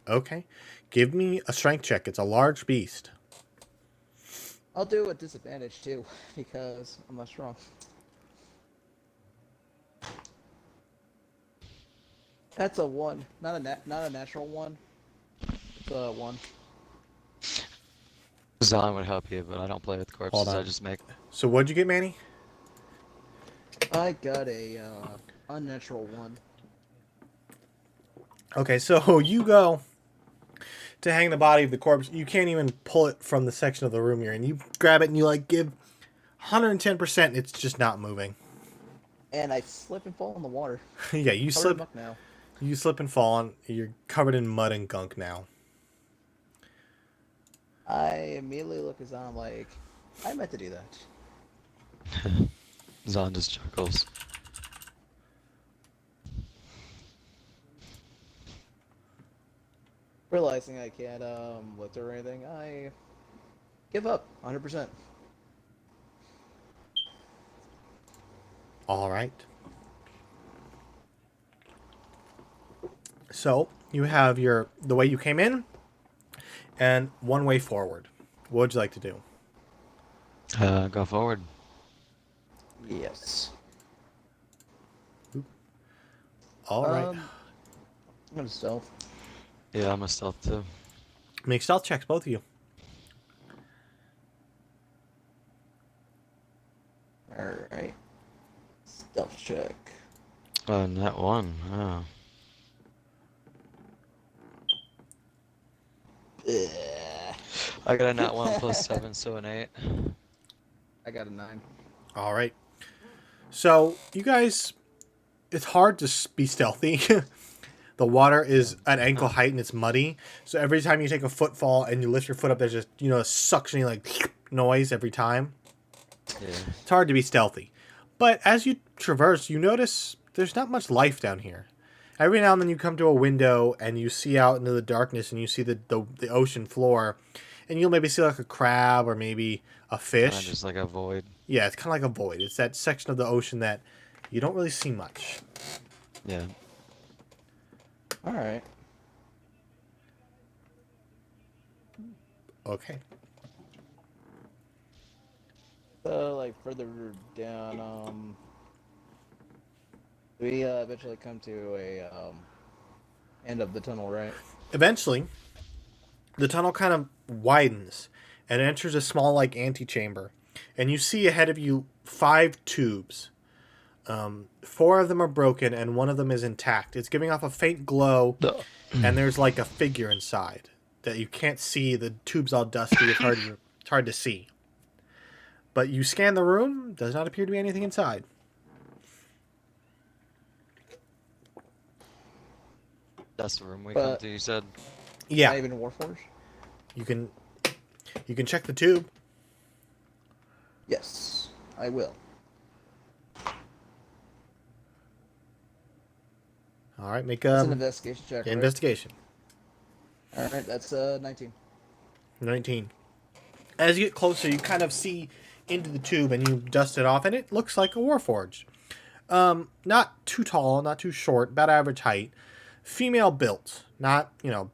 Okay. Give me a strength check. It's a large beast. I'll do a disadvantage too, because I'm not strong. That's a one, not a natural one. It's a one. Xhan would help you, but I don't play with Hold corpses. I on. just make. So what'd you get, Manny? I got a unnatural one. Okay, so you go to hang the body of the corpse. You can't even pull it from the section of the room you're in. You grab it and you like give 110%. It's just not moving. And I slip and fall in the water. Yeah, you Covered in slip. muck now. You slip and fall, and you're covered in mud and gunk now. I immediately look as I'm like, I meant to do that. Xhan just chuckles. Realizing I can't lift or anything, I give up 100%. All right. So you have the way you came in, and one way forward. What would you like to do? Go forward. Yes. All right. I'm gonna stealth. Yeah, I'm a stealth too. Make stealth checks, both of you. All right. Stealth check. That one. Oh. Ugh. I got a nat 1 plus 7, so an 8. I got a 9. All right. So you guys, it's hard to be stealthy. The water is at ankle height and it's muddy. So every time you take a footfall and you lift your foot up, there's just a suctioning like noise every time. Yeah. It's hard to be stealthy. But as you traverse, you notice there's not much life down here. Every now and then you come to a window and you see out into the darkness and you see the ocean floor, and you'll maybe see like a crab or maybe a Kind of fish. just like a void. Yeah, it's kind of like a void. It's that section of the ocean that you don't really see much. Yeah. All right. Okay. So like further down, we eventually come to a end of the tunnel, right? Eventually, the tunnel kind of widens and enters a small like antechamber, and you see ahead of you 5 tubes. Four of them are broken and one of them is intact. It's giving off a faint glow, No. and there's like a figure inside that you can't see. The tube's all dusty. It's hard to see. But you scan the room. Does not appear to be anything inside. That's the room we come But to, you said? Yeah, not even Warforged. you can you can check the tube. Yes, I will. All right, make It's an investigation check, right? investigation. All right, that's 19. 19. As you get closer, you kind of see into the tube and you dust it off, and it looks like a warforged. Not too tall, not too short, about average height. Female built, not,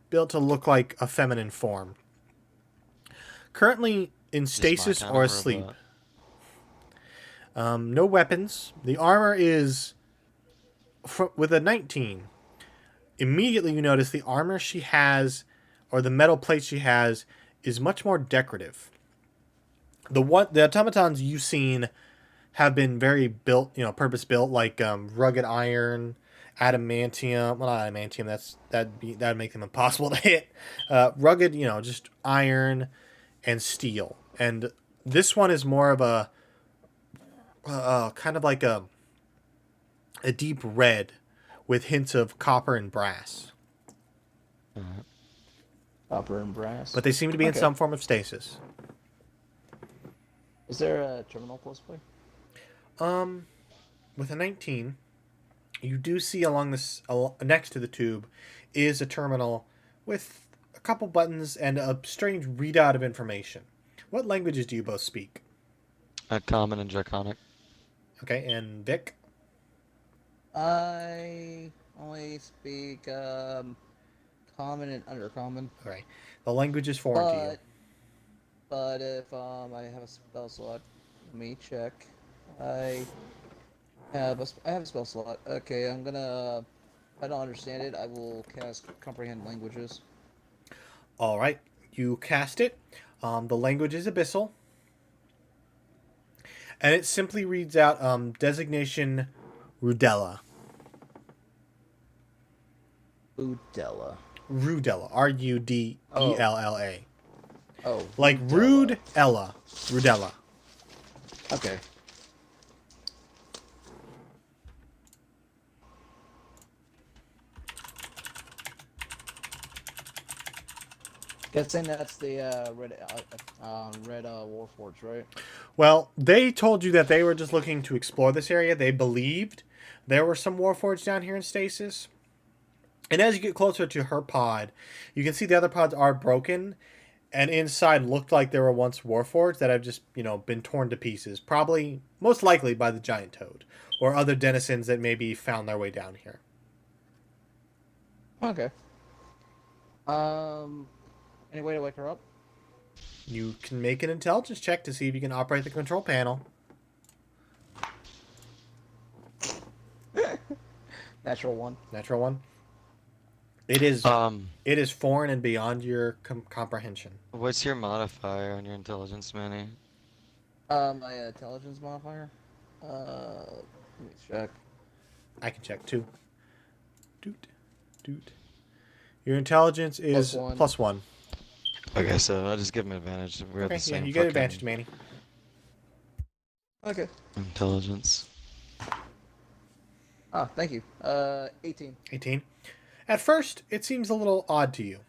built to look like a feminine form. Currently in Just my stasis kind or of asleep. robot. No weapons. The armor is with a 19. Immediately you notice the armor she has, or the metal plate she has, is much more decorative. The automatons you've seen have been very built, purpose built, like rugged iron, adamantium. Well, not adamantium. That'd make them impossible to hit. Rugged, just iron and steel. And this one is more of a kind of like a deep red with hints of copper and brass. Copper and brass. But they seem to be in Okay. some form of stasis. Is there a terminal close by? With a 19, you do see along this next to the tube is a terminal with a couple buttons and a strange readout of information. What languages do you both speak? Common and draconic. Okay, and Vic? I only speak common and undercommon. Okay. The language is foreign to you. But if I have a spell slot, let me check. I I have a spell slot. Okay, I'm gonna. If I don't understand it, I will cast comprehend languages. All right. You cast it. The language is Abyssal. And it simply reads out designation Rudella. Udella. Rudella. Rudella. Oh. Like Udella. rude Ella. Rudella. Okay. Guessing that's the red Warforged, right? Well, they told you that they were just looking to explore this area. They believed there were some Warforged down here in Stasis. And as you get closer to her pod, you can see the other pods are broken. And inside looked like there were once Warforged that have just, been torn to pieces. Probably, most likely by the giant toad. Or other denizens that maybe found their way down here. Okay. Any way to wake her up? You can make an intelligence check to see if you can operate the control panel. Natural one. Natural one. It is foreign and beyond your comprehension. What's your modifier on your intelligence, Manny? My intelligence modifier. Let me check. I can check too. Doot, doot. Your intelligence is plus one. Okay, so I'll just give him advantage. We're at the same you get advantage, Manny. Okay. Intelligence. Ah, thank you. 18. 18. At first, it seems a little odd to you.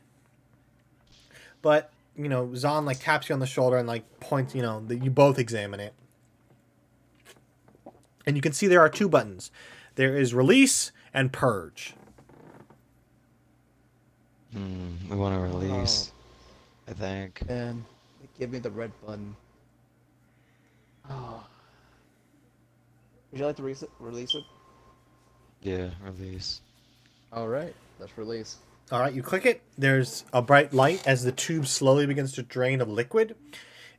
But, Xhan, taps you on the shoulder and, points, that you both examine it. And you can see there are two buttons. There is release and purge. We want to release, I think. And give me the red button. Oh. Would you like to release it? Yeah, release. Alright, let's release. All right, you click it. There's a bright light as the tube slowly begins to drain of liquid.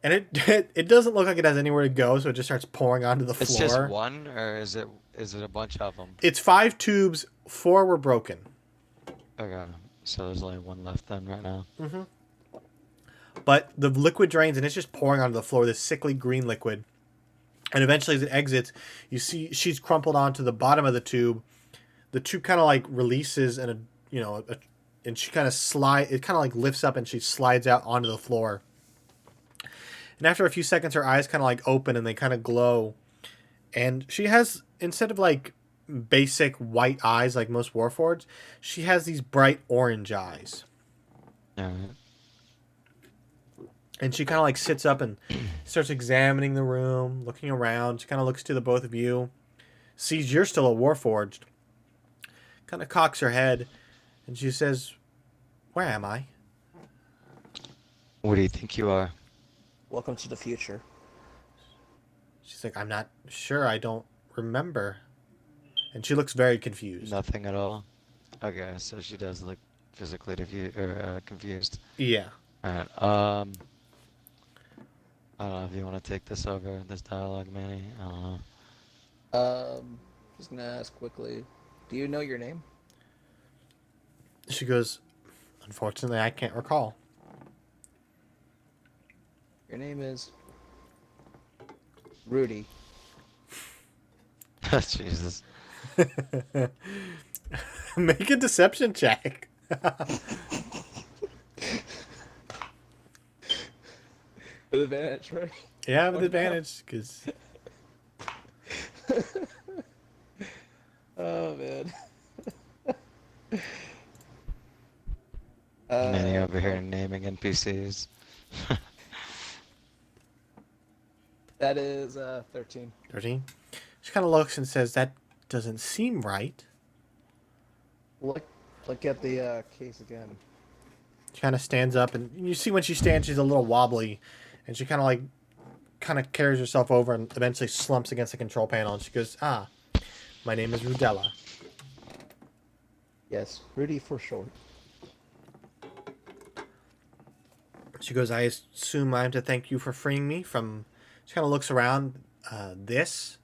And it doesn't look like it has anywhere to go, so it just starts pouring onto the floor. It's just one, or is it a bunch of them? It's 5 tubes. 4 were broken. Okay, so there's only one left then right now. Mm-hmm. But the liquid drains, and it's just pouring onto the floor, this sickly green liquid. And eventually, as it exits, you see she's crumpled onto the bottom of the tube. The tube kind of releases, and and she kind of it kind of lifts up, and she slides out onto the floor. And after a few seconds, her eyes kind of open, and they kind of glow. And she has, instead of basic white eyes like most Warforged, she has these bright orange eyes. Alright. And she kind of sits up and starts examining the room, looking around. She kind of looks to the both of you, sees you're still a Warforged, kind of cocks her head, and she says, "Where am I?" What do you think you are? Welcome to the future. She's like, "I'm not sure. I don't remember." And she looks very confused. Nothing at all? Okay, so she does look physically confused. Yeah. Alright, I don't know if you want to take this over, this dialogue, Manny. I don't know. Just gonna ask quickly. Do you know your name? She goes, "Unfortunately, I can't recall." Your name is Rudy. Jesus. Make a deception check. With advantage, right? Yeah, with advantage, because... Oh, man. Manny over here naming NPCs. That is 13. 13? She kind of looks and says, "That doesn't seem right." Look at the case again. She kind of stands up, and you see when she stands, she's a little wobbly, and she kind of carries herself over and eventually slumps against the control panel, and she goes, "Ah, my name is Rudella." Yes, Rudy for short. She goes, I assume I'm to thank you for freeing me from. She kind of looks around. This.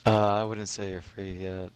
I wouldn't say you're free yet.